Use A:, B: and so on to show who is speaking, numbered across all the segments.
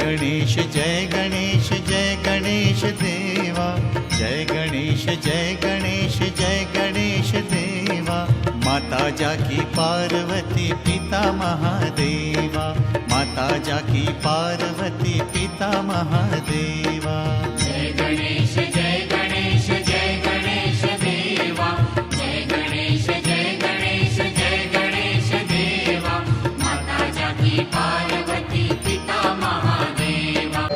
A: गणेश जय गणेश जय गणेश देवा, जय गणेश जय गणेश जय गणेश देवा। माता जाकी पार्वती पिता महादेवा, माता जाकी पार्वती पिता महादेवा।
B: जय गणेश जय गणेश जय गणेश देवा, जय गणेश जय गणेश जय गणेश देवा। माता जाकी पार्वती पिता महादेवा।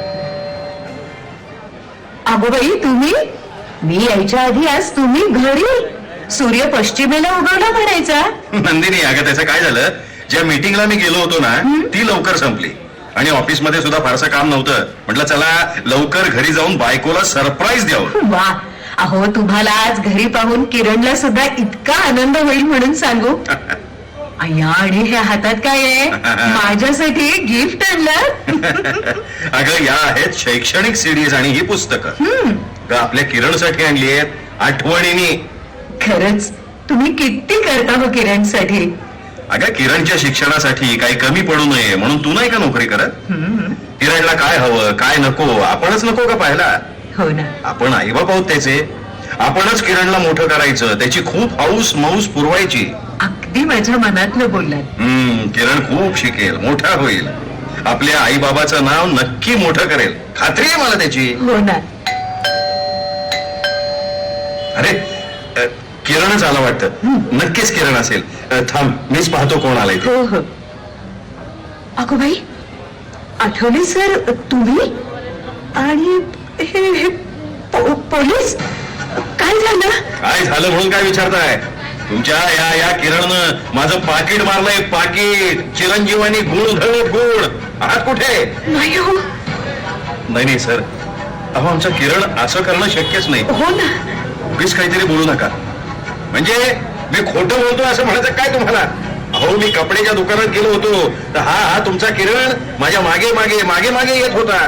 C: अगोबाई तुम्ही, मी यायच्या आधी आज तुम्ही घरी, सूर्य पश्चिमेला उगवला म्हणायचा।
D: नंदिनी, अगं त्याचं काय झालं, ज्या मीटिंगला मी गेलो होतो ना ती लवकर संपली आणि ऑफिस मध्ये सुद्धा फारसं काम नव्हतं. म्हटलं चला लवकर घरी जाऊन बायकोला सरप्राईज द्यावं.
C: वा, अहो तुम्हाला आज घरी पाहून किरणला सुद्धा इतका आनंद होईल म्हणून सांगू. अय्या, आणि हे हातात काय आहे? माझ्यासाठी गिफ्ट आणलं.
D: अगं या आहेत शैक्षणिक सीडीज आणि ही पुस्तकं आपल्या किरणसाठी आणली आहेत आठवणीने.
C: खरंच तुम्ही किती करता हो किरणसाठी.
D: अगं किरणच्या शिक्षणासाठी काही कमी पडू नये म्हणून तू नाही का नोकरी करत? किरणला काय हवं काय नको आपणच नको का पाहायला?
C: हो ना.
D: आपण आई बाप आहोत त्याचे, आपणच किरणला मोठं करायचं, त्याची खूप हौस मौस पुरवायची.
C: अगदी माझ्या मनातलं बोललात.
D: किरण खूप शिकेल, मोठा होईल, आपल्या आई बाबाचं नाव नक्की मोठं करेल, खात्री आहे मला त्याची.
C: हो ना.
D: अरे किरणच आला वाटतं. नक्कीच किरण असेल. थांब मीच पाहतो कोण आलाय ते.
C: हो हो. अगो बाई, आठवले सर तुम्ही आणि हे पोलीस. काय झालं?
D: काय झालं म्हणून काय विचारताय? तुमच्या या किरणनं माझं पाकिट मारलंय, पाकिट. चिरंजीवानी गुण धरले गुण. आहात कुठे?
C: नाही हो.
D: नाही सर, अहो आमचं किरण असं करणं शक्यच नाही.
C: हो ना.
D: उगीच काहीतरी बोलू नका. म्हणजे मी खोटं बोलतो असं म्हणायचं काय तुम्हाला? अहो मी कपड्याच्या दुकानात गेलो होतो तर हा तुमचा किरण माझ्या मागे मागे मागे मागे येत होता.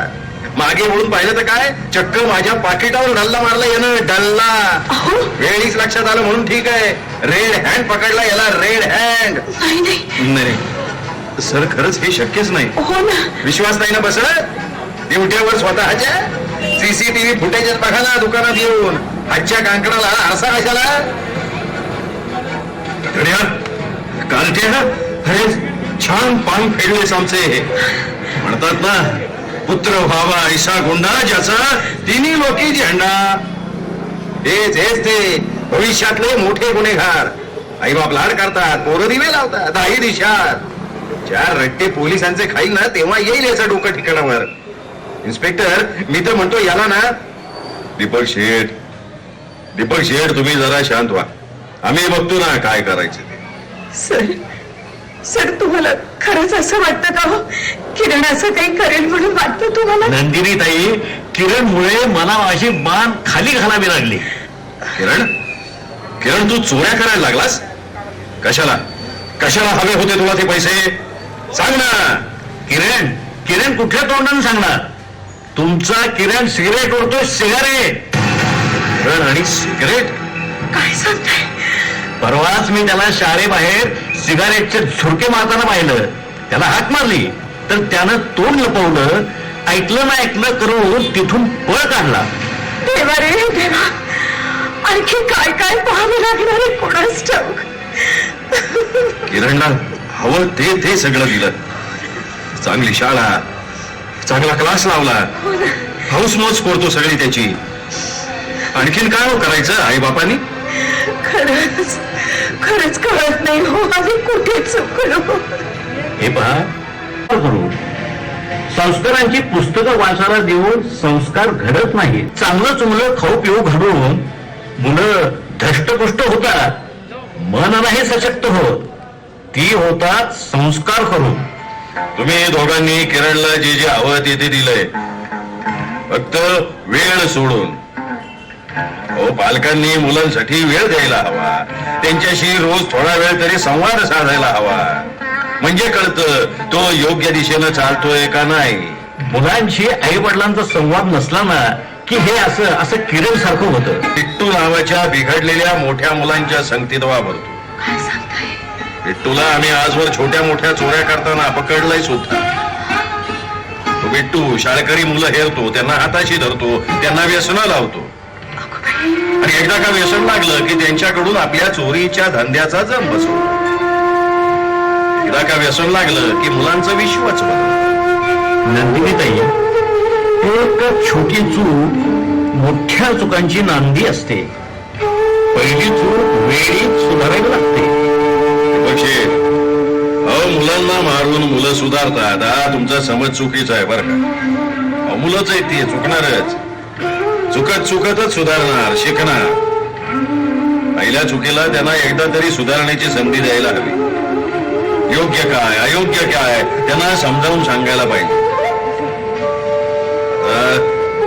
D: मागे वळून पाहिलं तर काय, चक्क माझ्या पाकिटावर डल्ला मारला यानं. डल्ला. वेळीच लक्षात आलं म्हणून ठीक आहे. रेड हँड पकडला याला, रेड हँड. नाही सर, खरंच हे शक्यच नाही.
C: हो ना.
D: विश्वास नाही ना बसत? ड्युटीवर स्वतःच्या सीसीटीव्ही फुटेज बघा ना दुकानात येऊन. हातच्या कांकणाला असा कशाला? अरे छान पान फेडलेस आमचे. म्हणतात ना, पुत्र व्हावा ऐसा गुंडा ज्याचा तिन्ही लोकी झेंडा. हेच ते भविष्यातले मोठे गुन्हेगार. आई बाप लाड करतात, पोरं दिवे लावतात, आई दिशात. चार रट्टे पोलिसांचे खाईल ना तेव्हा येईल याचं डोकं ठिकाणावर. इन्स्पेक्टर, मी तर म्हणतो याला ना. दीपक शेठ तुम्ही जरा शांत व्हा. आम्ही बघतो ना काय करायचं ते.
C: सर तुम्हाला खरंच असं वाटतं का हो? किरण असं काही करेल म्हणून वाटतं तुम्हाला?
E: नंदिनी ताई, किरणमुळे मला माझी मान खाली घालावी लागली.
D: किरण तू चोऱ्या करायला लागलास? कशाला हवे होते तुला ते पैसे? सांग ना.
E: किरण कुठल्या तोंडाने सांगणार? तुमचा किरण सिगरेट ओढतोय, सिगारेट.
D: किरण आणि सिगरेट?
C: काय सांगताय?
E: परवाच मी त्याला शाळेबाहेर सिगारेटचे झुरके मारताना पाहिलं. त्याला हाक मारली तर त्यानं तोंड लपवलं. ऐकलं ना ऐकलं करून तिथून पळ काढला.
C: देवा रे देवा, आणखी काय काय पाहावे लागणार आहे कोणास ठाऊक.
D: किरणला हवं ते सगळं दिलं. चांगली शाळा, चांगला क्लास लावला, हौस मौज करतो सगळी त्याची. आणखीन काय करायचं आई बापानी?
C: खरंच कळत नाही हो आम्ही कुठे चुकलो.
E: हे पहा, संस्कारांची पुस्तकं वाचायला देऊन संस्कार घडत नाही. चांगलं चुंगलं खाऊ पिऊ घडून मुलं धष्टपुष्ट होतात, मन नाही सशक्त होत. ती होतात संस्कार करून.
D: तुम्ही दोघांनी किरणला जे हवं ते दिलंय, फक्त वेळ सोडून. पालकांनी मुलांसाठी वेळ द्यायला हवा, त्यांच्याशी रोज थोडा वेळ तरी संवाद साधायला हवा. म्हणजे कळतं तो योग्य दिशेनं चालतोय का नाही.
E: मुलांशी आई वडिलांचा संवाद नसला ना की हे असं किरण सारखं होतं.
D: पिट्टू नावाच्या बिघडलेल्या मोठ्या मुलांच्या संगतीत वावरतो. पिट्टूला आम्ही आजवर छोट्या मोठ्या चोऱ्या करताना पकडलंय सुद्धा. तो बिट्टू शाळकरी मुलं हेरतो, त्यांना हाताशी धरतो, त्यांना व्यसनं लावतो. आणि एकदा का व्यसन लागलं की त्यांच्याकडून आपल्या चोरीच्या धंद्याचा जम बसतो. एकदा का व्यसन लागलं की मुलांचं विश्वच बदलतं.
E: नंदिनीताई, एक छोटी चूक मोठ्या चुकांची नांदी असते. पहिली चूक वेळीच सुधारायला लागते.
D: पक्षी मुलांना मारून मुलं सुधारतात, हा तुमचा समज चुकीचा आहे बरं का. मुलंच आहेत ती, चुकणारच. चुकतच सुधारणार, शिकणार. पहिल्या चुकीला त्यांना एकदा तरी सुधारण्याची संधी द्यायला हवी. योग्य काय अयोग्य काय त्यांना समजावून सांगायला पाहिजे.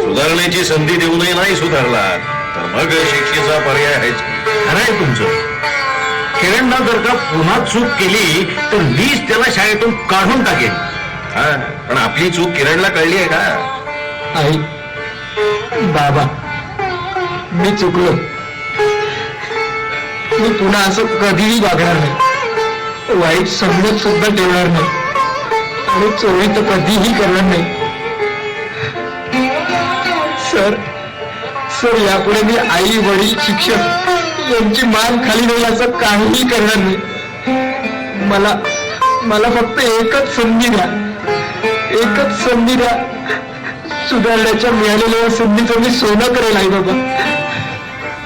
D: सुधारण्याची संधी देऊनही नाही सुधारला तर मग शिक्षेचा पर्याय आहेच.
E: खरंय तुमचं. किरणनं जर का पुन्हा चूक केली तर मीच त्याला शाळेतून काढून टाकेन.
D: हा, पण आपली चूक किरणला कळली आहे का?
F: आई, बाबा, मी चुकलो. मी पुन्हा असं कधीही वागणार नाही. वाईट समजत सुद्धा ठेवणार नाही आणि चोरी तर कधीही करणार नाही. सर यापुढे मी आई वडील शिक्षक यांची मान खाली नाही असं काहीही करणार नाही. मला फक्त एकच संधी द्या. सुधारण्याच्या मिळालेल्या संधीचं मी सोनं करेल आई बाबा.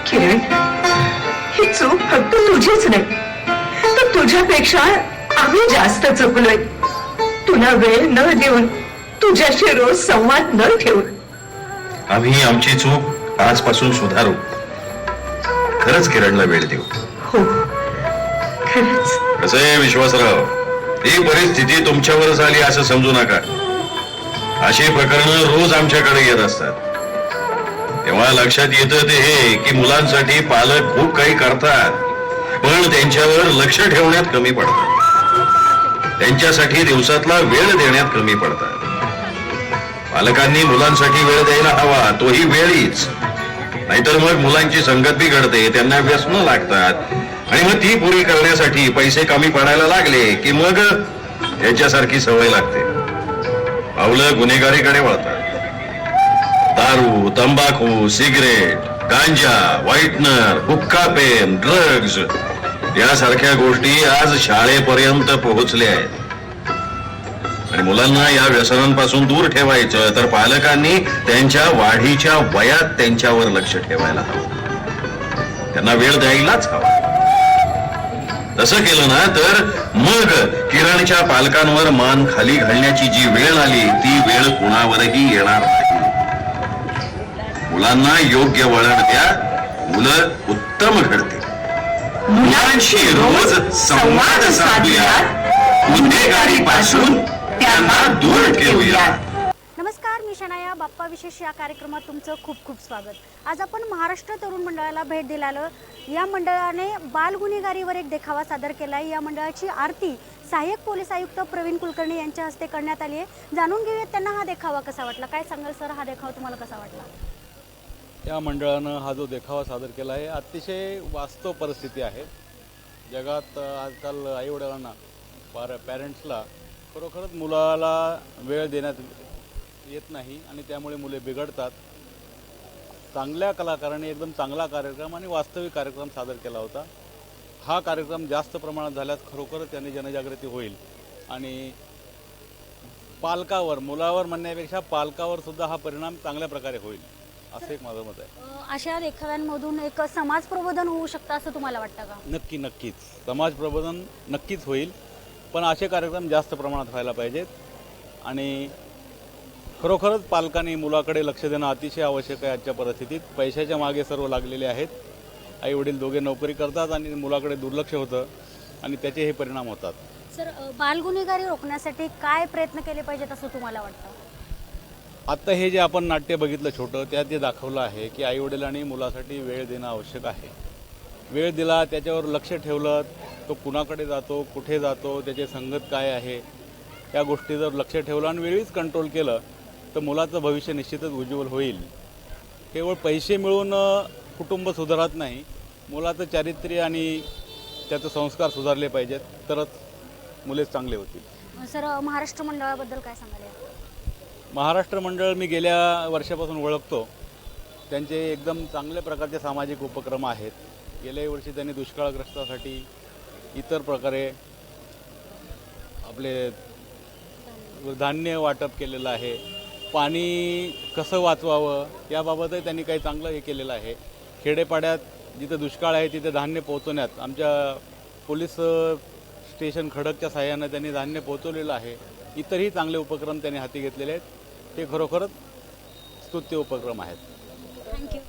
C: किरण, ही चूक फक्त तुझीच नाही तर तुझ्यापेक्षा आम्ही जास्त चुकलोय. तुला वेळ न देऊन, तुझ्याशी रोज संवाद न ठेवून.
D: आम्ही आमची चूक आजपासून सुधारू. खरंच किरणला वेळ देऊ.
C: हो, खरंच.
D: कसं आहे विश्वासराव, ही परिस्थिती तुमच्यावरच आली असं समजू नका. अशी प्रकरणं रोज आमच्याकडे येत असतात. तेव्हा लक्षात येतं ते हे की मुलांसाठी पालक खूप काही करतात, पण त्यांच्यावर लक्ष ठेवण्यात कमी पडतात. त्यांच्यासाठी दिवसातला वेळ देण्यात कमी पडतात. पालकांनी मुलांसाठी वेळ द्यायला हवा, तोही वेळीच. नाहीतर मग मुलांची संगत बिघडते, त्यांना व्यसनं लागतात आणि मग ती पुरी करण्यासाठी पैसे कमी पडायला लागले की मग याच्यासारखी सवय लागते. पावलं गुन्हेगारीकडे वळतात. दारू, तंबाखू, सिगरेट, गांजा, व्हाईटनर, हुक्का पेन, ड्रग्ज यासारख्या गोष्टी आज शाळेपर्यंत पोहोचल्या आहेत. आणि मुलांना या व्यसनांपासून दूर ठेवायचं तर पालकांनी त्यांच्या वाढीच्या वयात त्यांच्यावर लक्ष ठेवायला हवं. त्यांना वेळ द्यायलाच हवा. तसं केलं ना तर मग किरणच्या पालकांवर मान खाली घालण्याची जी वेळ आली ती वेळ कुणावरही येणार नाही. मुलांना योग्य वळण द्या, मुलं उत्तम घडतील. मुलांशी रोज संवाद साधूया, गुन्हेगारीपासून त्यांना दूर ठेवूया.
G: नमस्कार, मी शनाया. बाप्पा विशेष या कार्यक्रमात तुमचं खूप खूप स्वागत. आज आपण महाराष्ट्र तरुण मंडळाला भेट दिल्यानं या मंडळाने बाल गुन्हेगारीवर एक देखावा सादर केला आहे. या मंडळाची आरती सहाय्यक पोलीस आयुक्त प्रवीण कुलकर्णी यांच्या हस्ते करण्यात आली आहे. जाणून घेऊयात त्यांना हा देखावा कसा वाटला. काय सांगाल सर, हा देखावा तुम्हाला कसा वाटला?
H: या मंडळानं हा जो देखावा सादर केला आहे अतिशय वास्तव परिस्थिती आहे. जगात आजकाल आईवडिलांना पॅरेंट्सला खरोखरच मुलाला वेळ देण्यात येत नाही आणि त्यामुळे मुले बिघडतात. चांगल्या कलाकारांनी एकदम चांगला कार्यक्रम आणि वास्तविक कार्यक्रम सादर केला होता. हा कार्यक्रम जास्त प्रमाणात झाल्यास खरोखरच त्यांनी जनजागृती होईल आणि पालकावर, मुलावर म्हणण्यापेक्षा पालकावर सुद्धा हा परिणाम चांगल्या प्रकारे होईल असं एक माझं मत आहे.
G: अशा देखाव्यांमधून एक समाज प्रबोधन होऊ शकतं असं तुम्हाला वाटतं का?
H: नक्कीच समाज प्रबोधन नक्कीच होईल, पण असे कार्यक्रम जास्त प्रमाणात व्हायला पाहिजेत आणि खरोखरच पालकांनी मुलाकडे लक्ष देणं अतिशय आवश्यक आहे. आजच्या परिस्थितीत पैशाच्या मागे सर्व लागलेले आहेत. आई वडील दोघे नोकरी करतात आणि मुलाकडे दुर्लक्ष होतं आणि त्याचे हे परिणाम होतात.
G: सर, बाल गुन्हेगारी रोखण्यासाठी काय प्रयत्न केले पाहिजेत असं तुम्हाला वाटतं?
H: आत्ता हे जे आपण नाट्य बघितलं छोटं, त्यात जे दाखवलं आहे की आईवडिलांनी मुलासाठी वेळ देणं आवश्यक आहे. वेळ दिला, त्याच्यावर लक्ष ठेवलं, तो कुणाकडे जातो, कुठे जातो, त्याची संगत काय आहे, या गोष्टी जर लक्ष ठेवलं आणि वेळीच कंट्रोल केलं तर मुलाचं भविष्य निश्चितच उज्ज्वल होईल. केवळ पैसे मिळून कुटुंब सुधारत नाही, मुलाचं चारित्र्य आणि त्याचे संस्कार सुधारले पाहिजेत तरच मुले चांगले होतील.
G: सर, महाराष्ट्र मंडळाबद्दल काय सांगाल?
H: महाराष्ट्र मंडळ मी गेल्या वर्षापासून ओळखतो. त्यांचे एकदम चांगल्या प्रकारचे सामाजिक उपक्रम आहेत. गेल्या वर्षी त्यांनी दुष्काळग्रस्तासाठी इतर प्रकारे आपले धान्य वाटप केलेलं आहे. पाणी कसं वाचवावं याबाबतही त्यांनी काही चांगलं हे केलेलं आहे. खेडेपाड्यात जिथे दुष्काळ आहे तिथे धान्य पोहोचवण्यात आमच्या पोलीस स्टेशन खडकच्या सहाय्यानं त्यांनी धान्य पोहोचवलेलं आहे. इतरही चांगले उपक्रम त्यांनी हाती घेतलेले आहेत. ते खरोखरच स्तुत्य उपक्रम आहेत.
G: थँक्यू.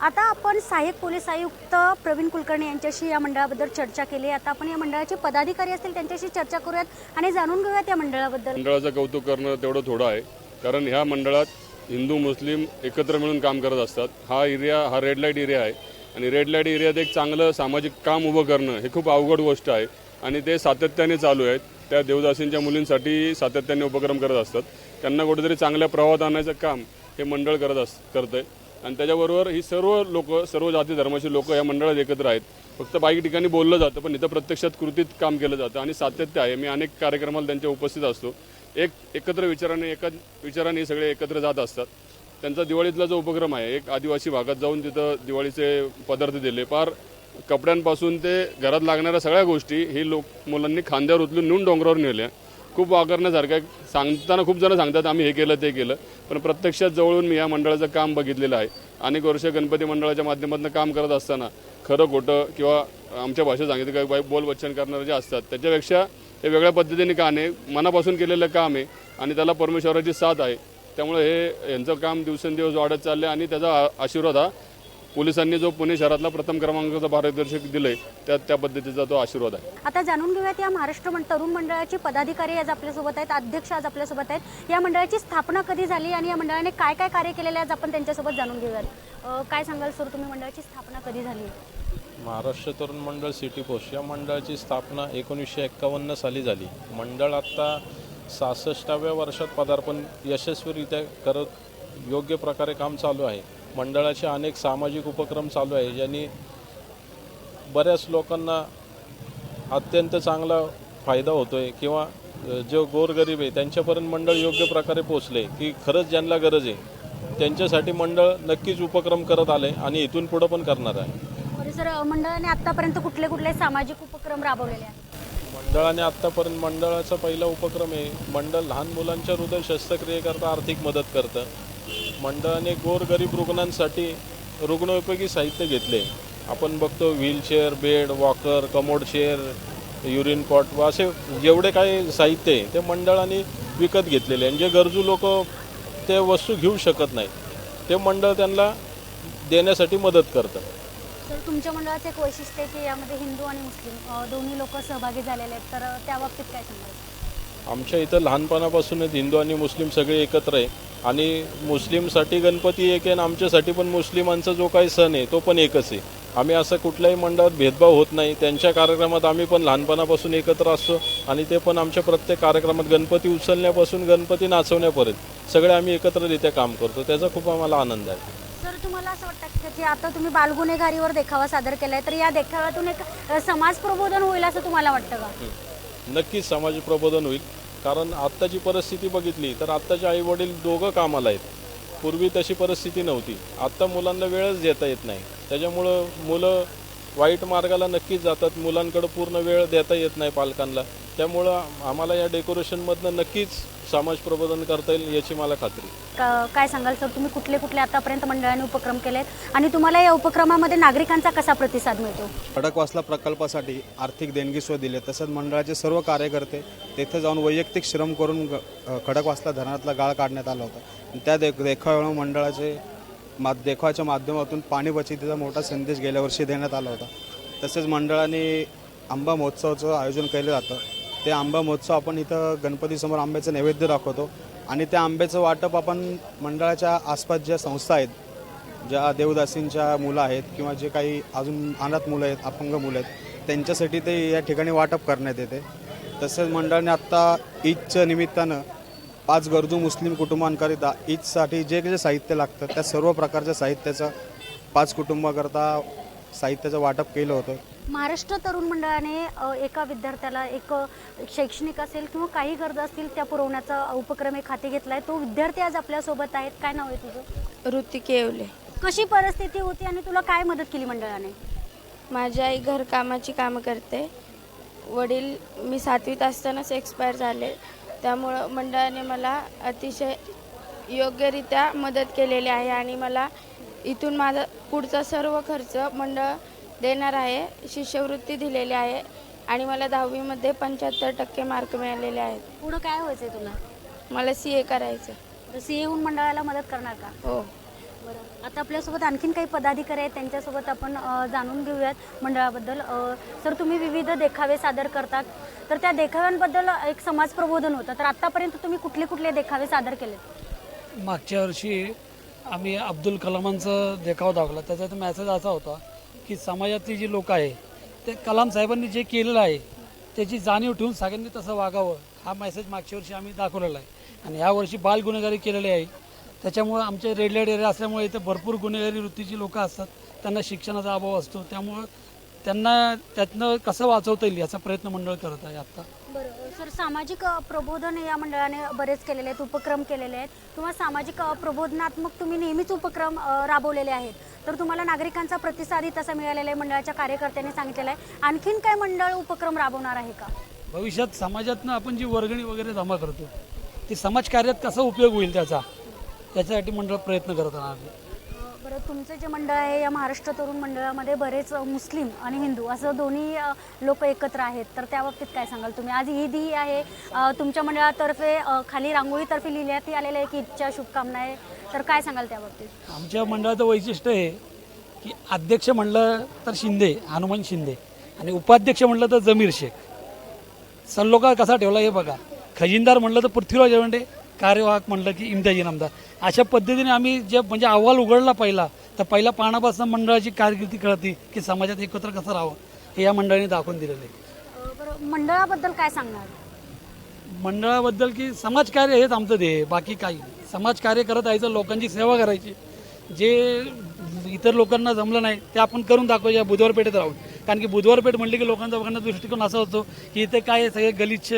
G: आता आपण सहाय्यक पोलीस आयुक्त प्रवीण कुलकर्णी यांच्याशी या मंडळाबद्दल चर्चा केली. आता आपण या मंडळाचे पदाधिकारी असतील त्यांच्याशी चर्चा करूयात आणि जाणून घेऊयात या मंडळाबद्दल.
I: मंडळाचं कौतुक करणं तेवढं थोडं आहे, कारण ह्या मंडळात हिंदू मुस्लिम एकत्र मिळून काम करत असतात. हा रेड लाईट एरिया आहे आणि रेड लाईट एरियात एक चांगलं सामाजिक काम उभं करणं हे खूप अवघड गोष्ट आहे आणि ते सातत्याने चालू आहेत. त्या देवदासींच्या मुलींसाठी सातत्याने उपक्रम करत असतात. त्यांना कुठेतरी चांगल्या प्रवाहात आणायचं काम हे मंडळ करतंय आणि त्याच्याबरोबर ही सर्व जाती धर्माची लोक या मंडळात एकत्र आहेत. फक्त बाकी ठिकाणी बोललं जातं पण इथं प्रत्यक्षात कृतीत काम केलं जातं आणि सातत्य आहे. मी अनेक कार्यक्रमाला त्यांच्या उपस्थित असतो. एकत्र विचाराने सगळे एकत्र जात असतात. त्यांचा दिवाळीतला जो उपक्रम आहे, एक आदिवासी भागात जाऊन तिथं दिवाळीचे पदार्थ दिले. फार कपड्यांपासून ते घरात लागणाऱ्या सगळ्या गोष्टी ही मुलांनी खांद्यावर उचलून नेऊन डोंगरावर नेल्या. खूप वाकरण्यासारखं आहे. सांगताना खूप जण सांगतात आम्ही हे केलं ते केलं, पण प्रत्यक्षात जवळून मी या मंडळाचं काम बघितलेलं आहे. अनेक वर्ष गणपती मंडळाच्या माध्यमातून काम करत असताना खरं खोटं किंवा आमच्या भाषेत सांगितलं काय बोल वचन करणारे जे असतात त्याच्यापेक्षा हे वेगळ्या पद्धतीने काम आहे. मनापासून केलेलं काम आहे आणि त्याला परमेश्वराची साथ आहे. त्यामुळे हे यांचं काम दिवसेंदिवस वाढत चाललं आणि त्याचा आशीर्वाद हा पोलिसांनी जो पुणे शहरातला प्रथम क्रमांकाचा मार्गदर्शक दिलंय त्या पद्धतीचा तो आशीर्वाद आहे.
G: आता जाणून घेऊयात या महाराष्ट्र तरुण मंडळाची पदाधिकारी आज आपल्यासोबत आहेत, अध्यक्ष आज आपल्यासोबत आहेत. या मंडळाची स्थापना कधी झाली आणि या मंडळाने काय काय कार्य केलेले आज आपण त्यांच्यासोबत जाणून घेऊयात. काय सांगाल सर, तुम्ही मंडळाची स्थापना कधी झाली?
J: महाराष्ट्र तरुण मंडळ सिटी पोस्ट या मंडळाची स्थापना 1951 साली झाली. मंडळ आत्ता 66व्या वर्षात पदार्पण यशस्वीरित्या करत योग्य प्रकारे काम चालू आहे. मंडळाचे अनेक सामाजिक उपक्रम चालू आहे ज्यांनी बऱ्याच लोकांना अत्यंत चांगला फायदा होतो आहे किंवा जो गोरगरीब आहे त्यांच्यापर्यंत मंडळ योग्य प्रकारे पोचले की खरंच ज्यांना गरज आहे त्यांच्यासाठी मंडळ नक्कीच उपक्रम करत आले आणि इथून पुढं पण करणार आहे.
G: सर, मंडळाने आतापर्यंत कुठले कुठले सामाजिक उपक्रम राबवलेले आहेत?
J: मंडळाने आत्तापर्यंत मंडळाचा पहिला उपक्रम आहे मंडळ लहान मुलांच्या हृदय शस्त्रक्रियेकरता आर्थिक मदत करतं. मंडळाने गोरगरीब रुग्णांसाठी रुग्णोपयोगी साहित्य घेतले. आपण बघतो wheelchair, bed, walker, commode chair, urine pot व असे जेवढे काही साहित्य आहे ते मंडळाने विकत घेतलेले आणि जे गरजू लोक ते वस्तू घेऊ शकत नाही ते मंडळ त्यांना देण्यासाठी मदत करतं.
G: तर तुमच्या मंडळाचं एक वैशिष्ट्य आहे की यामध्ये हिंदू आणि मुस्लिम दोन्ही लोक सहभागी झालेले आहेत, तर त्या बाबतीत काय सांगाल?
J: आमच्या इथं लहानपणापासूनच हिंदू आणि मुस्लिम सगळे एकत्र आहे आणि मुस्लिमसाठी गणपती एक आहे आणि आमच्यासाठी पण मुस्लिमांचा जो काही सण आहे तो पण एकच आहे. आम्ही असं कुठल्याही मंडळात भेदभाव होत नाही. त्यांच्या कार्यक्रमात आम्ही पण लहानपणापासून एकत्र असतो आणि ते पण आमच्या प्रत्येक कार्यक्रमात गणपती उचलण्यापासून गणपती नाचवण्यापर्यंत सगळे आम्ही एकत्ररित्या काम करतो. त्याचा खूप आम्हाला आनंद आहे.
G: सर, तुम्हाला असं वाटतं की आता तुम्ही बालगुन्हेगारीवर देखावा सादर केलाय, तर या देखाव्यातून एक समाज प्रबोधन होईल असं तुम्हाला वाटतं का?
J: नक्कीच समाज प्रबोधन होईल, कारण आत्ताची परिस्थिती बघितली तर आत्ताचे आई वडील दोघं कामाला आहेत. पूर्वी तशी परिस्थिती नव्हती. आत्ता मुलांना वेळच देता येत नाही, त्याच्यामुळं मुलं वाईट मार्गाला नक्कीच जातात. मुलांकडे पूर्ण वेळ देता येत नाही पालकांना. त्यामुळं आम्हाला या डेकोरेशनमधनं नक्कीच समाज प्रबोधन करता येईल याची मला खात्री.
G: काय सांगाल सर, तुम्ही कुठले कुठले आतापर्यंत मंडळाने उपक्रम केलेत आणि तुम्हाला या उपक्रमामध्ये नागरिकांचा कसा प्रतिसाद मिळतो?
K: खडकवासला प्रकल्पासाठी आर्थिक देणगी सुद्धा दिले. तसंच मंडळाचे सर्व कार्यकर्ते तेथे जाऊन वैयक्तिक श्रम करून खडकवासला धरणातला गाळ काढण्यात आला होता. त्या देखाव्यामुळे मंडळाचे देखाव्याच्या माध्यमातून पाणी बचतीचा मोठा संदेश गेल्या वर्षी देण्यात आला होता. तसेच मंडळाने आंबा महोत्सवाचं आयोजन केलं जातं. ते आंबा महोत्सव आपण इथं गणपतीसमोर आंब्याचं नैवेद्य दाखवतो आणि त्या आंब्याचं वाटप आपण मंडळाच्या आसपास ज्या संस्था आहेत, ज्या देवदासींच्या मुलं आहेत किंवा जे काही अजून अनाथ मुलं आहेत, अपंग मुलं आहेत, त्यांच्यासाठी ते या ठिकाणी वाटप करण्यात येते. तसेच मंडळाने आत्ता ईदच्या निमित्तानं 5 गरजू मुस्लिम कुटुंबांकरिता ईदसाठी जे जे साहित्य लागतं त्या सर्व प्रकारच्या साहित्याचं 5 कुटुंबाकरता साहित्याचं वाटप केलं होतं.
G: महाराष्ट्र तरुण मंडळाने एका विद्यार्थ्याला एक शैक्षणिक असेल किंवा काही गरजा असतील त्या पुरवण्याचा उपक्रम एक हाती घेतला आहे. तो विद्यार्थी आज आपल्यासोबत आहेत. काय नाव आहे तुझं?
L: ऋतिक येवले.
G: कशी परिस्थिती होती आणि तुला काय मदत केली मंडळाने?
L: माझी आई घरकामाची कामं करते. वडील मी 7वीत असतानाच एक्सपायर झाले, त्यामुळं मंडळाने मला अतिशय योग्यरित्या मदत केलेली आहे आणि मला इथून माझा पुढचा सर्व खर्च मंडळ देणार आहे. शिष्यवृत्ती दिलेली आहे आणि मला 10वीमध्ये 75% मार्क मिळालेले आहेत.
G: पुढं काय व्हायचं आहे तुला?
L: मला CA करायचं.
G: तर CA होऊन मंडळाला मदत करणार का?
L: हो.
G: बरं, आता आपल्यासोबत आणखीन काही पदाधिकारी आहेत, त्यांच्यासोबत आपण जाणून घेऊयात मंडळाबद्दल. सर, तुम्ही विविध देखावे सादर करतात, तर त्या देखाव्यांबद्दल एक समाज प्रबोधन होतं, तर आत्तापर्यंत तुम्ही कुठले कुठले देखावे सादर केलेत?
M: मागच्या वर्षी आम्ही अब्दुल कलामांचा देखावा दाखवला. त्याच्यात मॅसेज असा होता की समाजातली जी लोक आहे ते कलाम साहेबांनी जे केलेलं आहे त्याची जाणीव ठेवून सगळ्यांनी तसं वागावं, हा मेसेज मागच्या वर्षी आम्ही दाखवलेला आहे. आणि यावर्षी बाल गुन्हेगारी केलेली आहे, त्याच्यामुळं आमचे रेड लाईट एरिया असल्यामुळे इथे भरपूर गुन्हेगारी वृत्तीची लोक असतात, त्यांना शिक्षणाचा अभाव असतो, त्यामुळं त्यांना त्यातनं कसं वाचवता येईल याचा प्रयत्न मंडळ करत आहे आत्ता.
G: बरं सर, सामाजिक प्रबोधन या मंडळाने बरेच केलेले आहेत, उपक्रम केलेले आहेत किंवा सामाजिक प्रबोधनात्मक तुम्ही नेहमीच उपक्रम राबवलेले आहेत, तर तुम्हाला नागरिकांचा प्रतिसादही तसा मिळालेला आहे, मंडळाच्या कार्यकर्त्यांनी सांगितलेलं आहे. आणखीन काय मंडळ उपक्रम राबवणार आहे का?
M: भविष्यात समाजातनं आपण जी वर्गणी वगैरे जमा करतो ती समाजकार्यात कसा उपयोग होईल त्याच्यासाठी मंडळ प्रयत्न करत राहणार.
G: बरं, तुमचं जे मंडळ आहे या महाराष्ट्र तरुण मंडळामध्ये बरेच मुस्लिम आणि हिंदू असं दोन्ही लोक एकत्र आहेत, तर त्या बाबतीत काय सांगाल तुम्ही? आज ईद ही आहे, तुमच्या मंडळातर्फे खाली रांगोळीतर्फे लिहिण्यात आलेलं आहे की ईदच्या शुभकामना आहे, तर काय सांगाल त्या बाबतीत?
M: आमच्या मंडळाचं वैशिष्ट्य आहे की अध्यक्ष म्हणलं तर शिंदे, हनुमान शिंदे, आणि उपाध्यक्ष म्हणलं तर जमीर शेख. सल्लोका कसा ठेवला हे बघा. खजिनदार म्हणलं तर पृथ्वीराज जेवंडे, कार्यवाहक म्हणलं की इम्तियाज इनामदार. अशा पद्धतीने आम्ही जे म्हणजे अहवाल उघडला पहिला, तर पहिल्या पानापासून मंडळाची कारकिर्दी कळती की समाजात एकत्र कसं राहावं हे या मंडळाने दाखवून दिलेलं आहे.
G: बरं, मंडळाबद्दल काय सांगणार?
M: मंडळाबद्दल की समाजकार्य हेच आमचं ध्येय, बाकी काही समाजकार्य करत राहायचं, लोकांची सेवा करायची. जे इतर लोकांना जमलं नाही ते आपण करून दाखवायचं बुधवार पेठेत राहून. कारण की बुधवार पेठ म्हणले की लोकांचा बघण्याचा दृष्टिकोन असा होतो की इथे काय सगळे गलिच्छ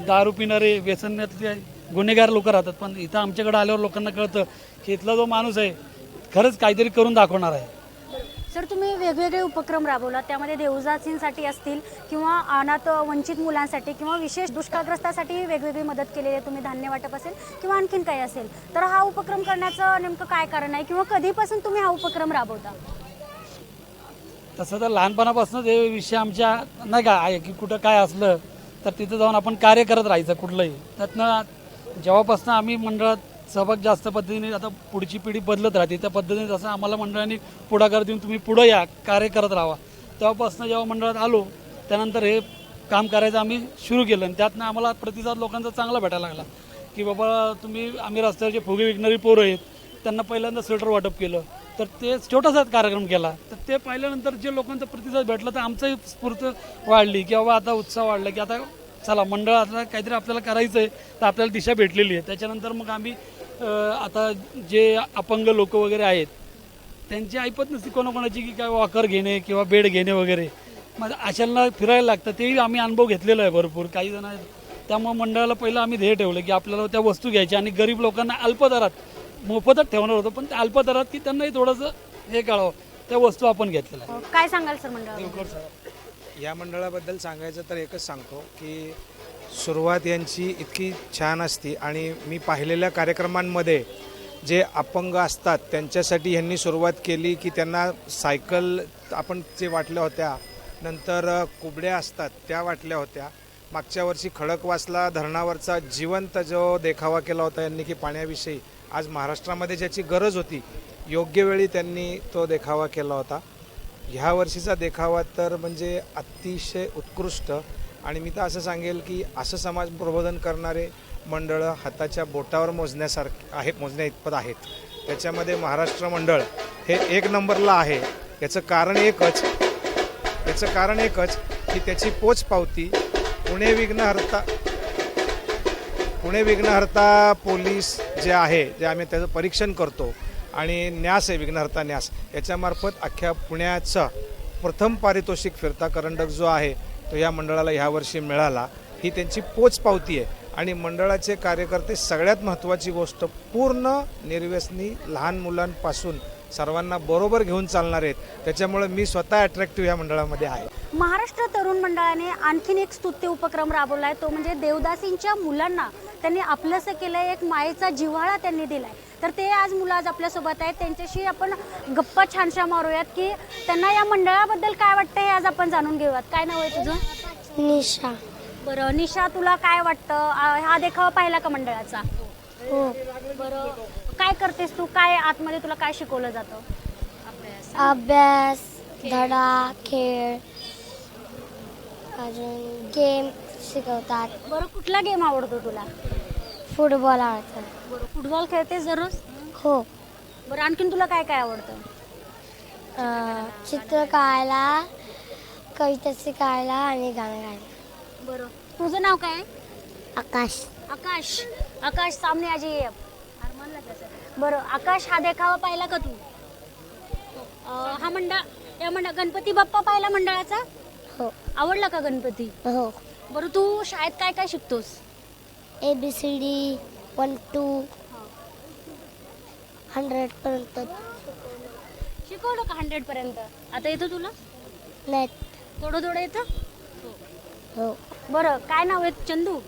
M: दारू पिणारे व्यसनातले गुन्हेगार लोक राहतात, पण इथं आमच्याकडे आल्यावर लोकांना कळतं की इथला जो माणूस आहे खरंच काहीतरी करून दाखवणार आहे.
G: सर, तुम्ही वेगवेगळे उपक्रम राबवला, त्यामध्ये देवदासींसाठी असतील किंवा अनाथ वंचित मुलांसाठी किंवा विशेष दुष्काळग्रस्तासाठी वेगवेगळी मदत केलेली आहे, तुम्ही धान्य वाटप असेल किंवा आणखीन काही असेल, तर हा उपक्रम करण्याचं नेमकं काय कारण आहे किंवा कधीपासून तुम्ही हा उपक्रम राबवता?
M: तसं तर लहानपणापासून ते विषय आमच्या नाही का आहे की कुठं काय असलं तर तिथं जाऊन आपण कार्य करत राहायचं कुठलंही. त्यातनं जेव्हापासून आम्ही मंडळात सहभाग जास्त पद्धतीने, आता पुढची पिढी बदलत राहते त्या पद्धतीने जसं आम्हाला मंडळाने पुढाकार देऊन तुम्ही पुढं या, कार्य करत राहा, तेव्हापासून जेव्हा मंडळात आलो त्यानंतर हे काम करायचं आम्ही सुरू केलं. आणि त्यातनं आम्हाला प्रतिसाद लोकांचा चांगला भेटायला लागला की बाबा आम्ही रस्त्यावर जे फुगे विकणारी पोरं आहेत त्यांना पहिल्यांदा स्वेटर वाटप केलं, तर ते छोटासाच कार्यक्रम केला, तर ते पाहिल्यानंतर जे लोकांचा प्रतिसाद भेटला तर आमचाही स्फूर्त वाढली की बाबा आता उत्साह वाढला की आता चला मंडळाला काहीतरी आपल्याला करायचं आहे, तर आपल्याला दिशा भेटलेली आहे. त्याच्यानंतर मग आम्ही आता जे अपंग लोक वगैरे आहेत त्यांची ऐपत नसती कोणाकोणाची की काय वॉकर घेणे किंवा बेड घेणे वगैरे, मग अशांना फिरायला लागतं, तेही आम्ही अनुभव घेतलेला आहे भरपूर काही जण आहेत. त्यामुळे मंडळाला पहिलं आम्ही ध्येय ठेवलं की आपल्याला त्या वस्तू घ्यायच्या आणि गरीब लोकांना अल्पदरात मोफतच ठेवणार होतं, पण त्या अल्पदरात की त्यांनाही थोडंसं हे कळावं त्या वस्तू आपण घेतलेल्या आहे.
G: काय सांगाल सर मंडळाबद्दल?
K: या मंडळाबद्दल सांगायचं तर एकच सांगतो की सुरुवात यांची इतकी छान असती आणि मी पाहिलेल्या कार्यक्रमांमध्ये जे अपंग असतात त्यांच्यासाठी यांनी सुरुवात केली की त्यांना सायकल आपण जे वाटल्या होत्या, नंतर कुबड्या असतात त्या वाटल्या होत्या. मागच्या वर्षी खडकवासला धरणावरचा जिवंत जो देखावा केला होता यांनी की पाण्याविषयी, आज महाराष्ट्रामध्ये ज्याची गरज होती योग्य वेळी त्यांनी तो देखावा केला होता. ह्या वर्षीचा देखावा तर म्हणजे अतिशय उत्कृष्ट, आणि मी तर असं सांगेल की असं समाज प्रबोधन करणारे मंडळं हाताच्या बोटावर मोजण्या इतपत आहेत. त्याच्यामध्ये महाराष्ट्र मंडळ हे 1 नंबरला आहे. याचं कारण एकच की त्याची पोचपावती पुणे विघ्नहर्ता पोलीस जे आहे, जे आम्ही त्याचं परीक्षण करतो, आणि न्यास आहे विघ्नहर्ता न्यास, याच्यामार्फत अख्ख्या पुण्याचं प्रथम पारितोषिक फिरता करंडक जो आहे तो या मंडळाला ह्यावर्षी मिळाला. ही त्यांची पोचपावती आहे. आणि मंडळाचे कार्यकर्ते सगळ्यात महत्त्वाची गोष्ट पूर्ण निर्व्यसनी लहान मुलांपासून सर्वांना बरोबर घेऊन चालणार आहेत. त्याच्यामुळे मी स्वतः अट्रॅक्टिव्ह या मंडळामध्ये आहे.
G: महाराष्ट्र तरुण मंडळाने आणखीन एक स्तुत्य उपक्रम राबवला आहे, तो म्हणजे देवदासींच्या मुलांना त्यांनी आपलंसं केलं, एक मायेचा जिव्हाळा त्यांनी दिलाय. तर ते आज मुलं आज आपल्यासोबत आहेत, त्यांच्याशी आपण गप्पा छानशा मारूयात की त्यांना या मंडळाबद्दल काय वाटतं हे आज आपण जाणून घेऊयात. काय नाव आहे तुझं?
L: निशा.
G: बरं निशा, तुला काय वाटतं? हा देखावा पाहिला का मंडळाचा?
L: हो.
G: बरं काय करतेस तू? काय आतमध्ये तुला काय शिकवलं जातं?
L: अभ्यास, धडा, खेळ, अजून गेम शिकवतात.
G: बरं कुठला गेम आवडतो तुला?
L: फुटबॉल आवडतं.
G: बरं फुटबॉल खेळतेस दररोज?
L: हो.
G: बरं आणखीन तुला काय काय आवडतं?
L: चित्र काढायला, कविता शिकायला आणि गाणं गायला.
G: बरं तुझं नाव काय?
L: आकाश.
G: आकाश. आकाश सामने आज ये. बरं आकाश, हा देखावा पाहिला का तू? हा या मंडळ गणपती बाप्पा पाहिला मंडळाचा?
L: हो.
G: आवडला का गणपती?
L: हो.
G: बरं तू शाळेत काय काय शिकतोस?
L: ABCD 1 to 100 पर्यंत
G: शिकवलं का 100 पर्यंत? आता येतं तुला?
L: नाही.
G: थोडं थोडं येतं?
L: हो.
G: बरं काय नाव आहे? चंदू.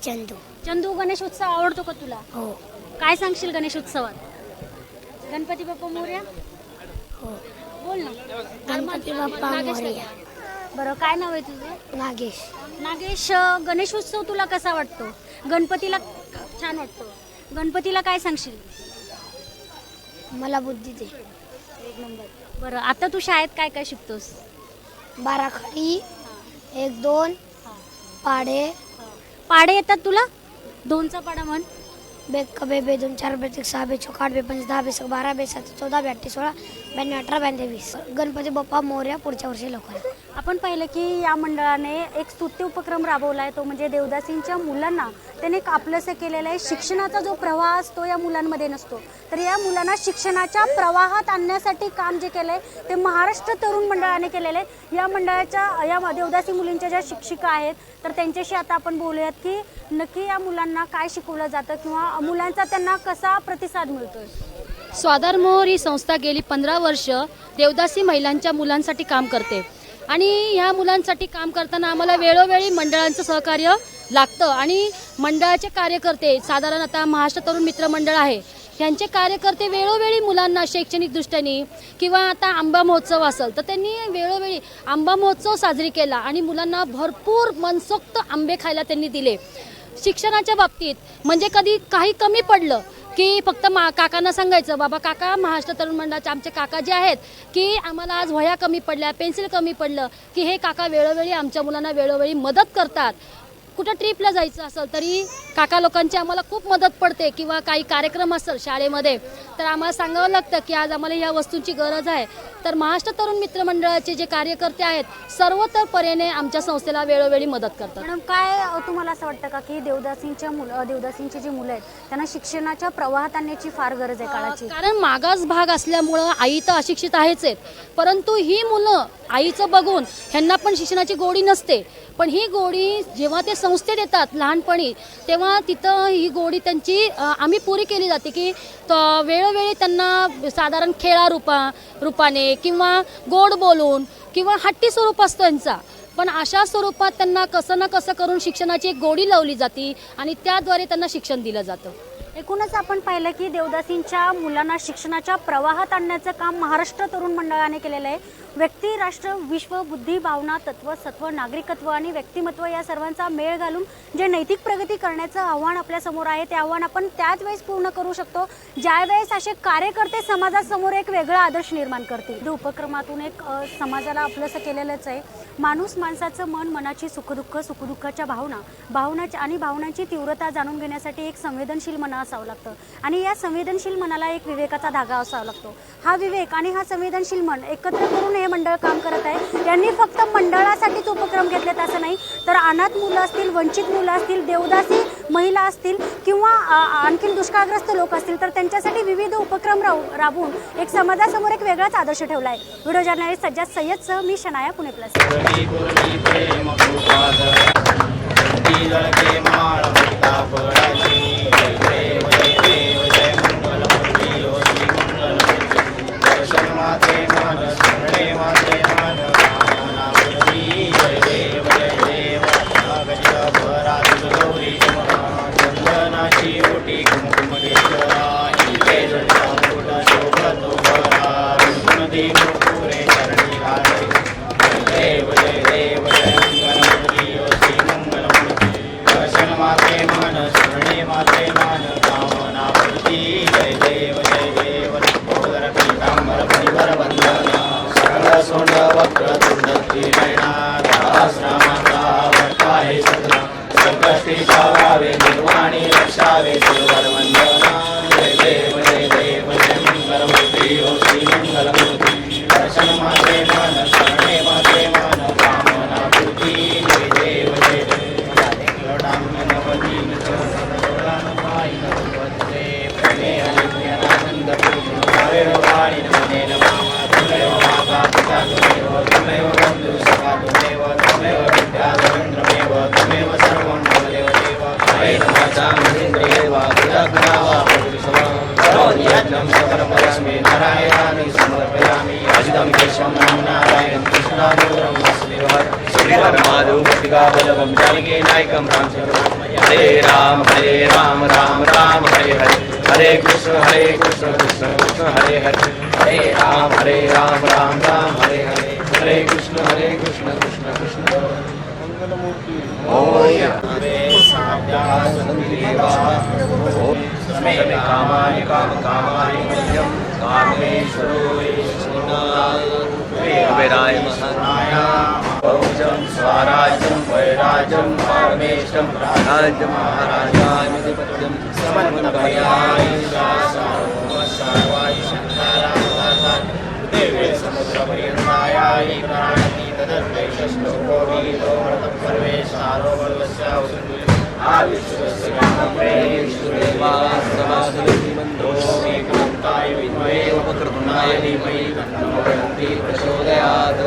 L: चंदू.
G: चंदू, गणेश उत्सव आवडतो का तुला?
L: हो.
G: काय सांगशील गणेश उत्सवात? गणपती बाप्पा मोरया.
L: हो.
G: बोल ना.
L: गणपती बाप्पा मोरया.
G: बरं काय नाव आहे तुझं?
L: नागेश.
G: नागेश, गणेश उत्सव तुला कसा वाटतो? गणपतीला छान वाटतो. गणपतीला काय सांगशील?
L: मला बुद्धी दे.
G: एक नंबर. बरं आता तू शाळेत काय काय शिकतोस?
L: बाराखडी, 1 2 पाडे.
G: पाडे येतात तुला? 2चा पाडा म्हण.
L: बेक कबे बे 2 4 बे 1 6 बे 4 8 बे 5 10 बे 12 बे 7 14 बे 18 16 92 18 92 20. गणपती बाप्पा मोरया पुढच्या वर्षी लवकर.
G: आपण पाहिलं की या मंडळाने एक स्तुत्य उपक्रम राबवला आहे, तो म्हणजे देवदासींच्या मुलांना त्याने एक आपलंसं केलेलं आहे. शिक्षणाचा जो प्रवाह असतो या मुलांमध्ये नसतो, तर या मुलांना शिक्षणाच्या प्रवाहात आणण्यासाठी काम जे केलं आहे ते महाराष्ट्र तरुण मंडळाने केलेलं आहे. या मंडळाच्या या देवदासी मुलींच्या ज्या शिक्षिका आहेत तर त्यांच्याशी आता आपण बोलूयात की नक्की या मुलांना काय शिकवलं जातं किंवा मुलांचा त्यांना कसा प्रतिसाद मिळतोय.
N: स्वाधार मोहर ही संस्था गेली 15 वर्ष देवदासी महिलांच्या मुलांसाठी काम करते आणि ह्या मुलांसाठी काम करताना आम्हाला वेळोवेळी मंडळांचं सहकार्य लागतं आणि मंडळाचे कार्यकर्ते साधारण आता महाराष्ट्र तरुण मित्र मंडळ आहे यांचे कार्यकर्ते वेळोवेळी मुलांना शैक्षणिक दृष्टीने किंवा आता आंबा महोत्सव असेल तर त्यांनी वेळोवेळी आंबा महोत्सव साजरी केला आणि मुलांना भरपूर मनसोक्त आंबे खायला त्यांनी दिले. शिक्षणाच्या बाबतीत म्हणजे कधी काही कमी पडलं की फक्त काकांना सांगायचं, बाबा काका महाराष्ट्र तरुण मंडळाचे आमचे काका जे आहेत की आम्हाला आज वह्या कमी पडल्या, पेन्सिल कमी पडलं की हे काका वेळोवेळी आमच्या मुलांना वेळोवेळी मदत करतात. कुठं ट्रिपला जायचं असेल तरी काका लोकांची आम्हाला खूप मदत पडते किंवा काही कार्यक्रम असेल शाळेमध्ये तर आम्हाला सांगावं लागतं की आज आम्हाला ह्या वस्तूंची गरज आहे. तर महाराष्ट्र तरुण मित्र मंडळाचे जे कार्यकर्ते आहेत सर्वतोपरीने आमच्या संस्थेला वेळोवेळी मदत करतात.
G: मॅडम काय तुम्हाला असं वाटतं का की देवदासींची जी मुलं आहेत त्यांना शिक्षणाच्या प्रवाहात आणण्याची फार गरज आहे काळाची?
N: कारण मागास भाग असल्यामुळं आई तर अशिक्षित आहेच आहेत, परंतु ही मुलं आईचं बघून ह्यांना पण शिक्षणाची गोडी नसते, पण ही गोडी जेव्हा ते संस्थेत येतात लहानपणी तेव्हा तिथं ही गोडी त्यांची आम्ही पुरी केली जाते की वेळोवेळी त्यांना साधारण खेळा रूपाने किंवा गोड बोलून किंवा हट्टी स्वरूप असतं यांचा, पण अशा स्वरूपात त्यांना कसं ना कसं करून शिक्षणाची एक गोडी लावली जाते आणि त्याद्वारे त्यांना शिक्षण दिलं जातं.
G: एकूणच आपण पाहिलं की देवदासींच्या मुलांना शिक्षणाच्या प्रवाहात आणण्याचं काम महाराष्ट्र तरुण मंडळाने केलेलं आहे. व्यक्ती, राष्ट्र, विश्व, बुद्धी, भावना, तत्व, सत्व, नागरिकत्व आणि व्यक्तिमत्व या सर्वांचा मेळ घालून जे नैतिक प्रगती करण्याचं आव्हान आपल्या समोर आहे ते आव्हान आपण त्याच वेळेस पूर्ण करू शकतो ज्यावेळेस असे कार्यकर्ते समाजासमोर एक वेगळा आदर्श निर्माण करतील. उपक्रमातून एक समाजाला आपलंसं केलेलंच आहे. माणूस माणसाचं मन, मनाची सुखदुःखाच्या भावनांची तीव्रता जाणून घेण्यासाठी एक संवेदनशील मन असावं लागतं आणि या संवेदनशील मनाला एक विवेकाचा धागा असावा लागतो. हा विवेक आणि हा संवेदनशील मन एकत्र करून हे मंडळ काम करत आहे. यांनी फक्त मंडळासाठीच उपक्रम घेतलेत असं नाही, तर अनाथ मुलं असतील, वंचित मुलं असतील, देवदासी महिला असतील किंवा आणखीन दुष्काळग्रस्त लोक असतील तर त्यांच्यासाठी विविध उपक्रम राबवून एक समाजासमोर एक वेगळाच आदर्श ठेवला आहे. व्हिडिओ जर्नलिस्ट सज्जाद सय्यदसह मी शनाया, पुणे प्लस.
F: हरे राम राम राम हरे हरे, हरे कृष्ण कृष्ण कृष्ण हरे हरे, हरे राम राम राम हरे हरे, हरे कृष्ण कृष्ण कृष्ण मंगलमूर्ति कामाय काम कामाय मह्यम कामेश्वरो कुबेराय महाराय बहुजं स्वराज्यं वैराज्यं परमेशं राज्यं महाराजाधिपत्यं समन्वयाय सर्वाय शंकराय देवे समुद्रपर्यन्ताय प्राणति तदर्वैषष्टो कोटितो सर्वेशारोवर्गस्य आविश्वस्य ब्रह्मैश्वरेवा समाधिमन्तो श्रीकृताय विद्महे वक्रतुण्डाय धीमहि तन्नो प्रचोदयात्.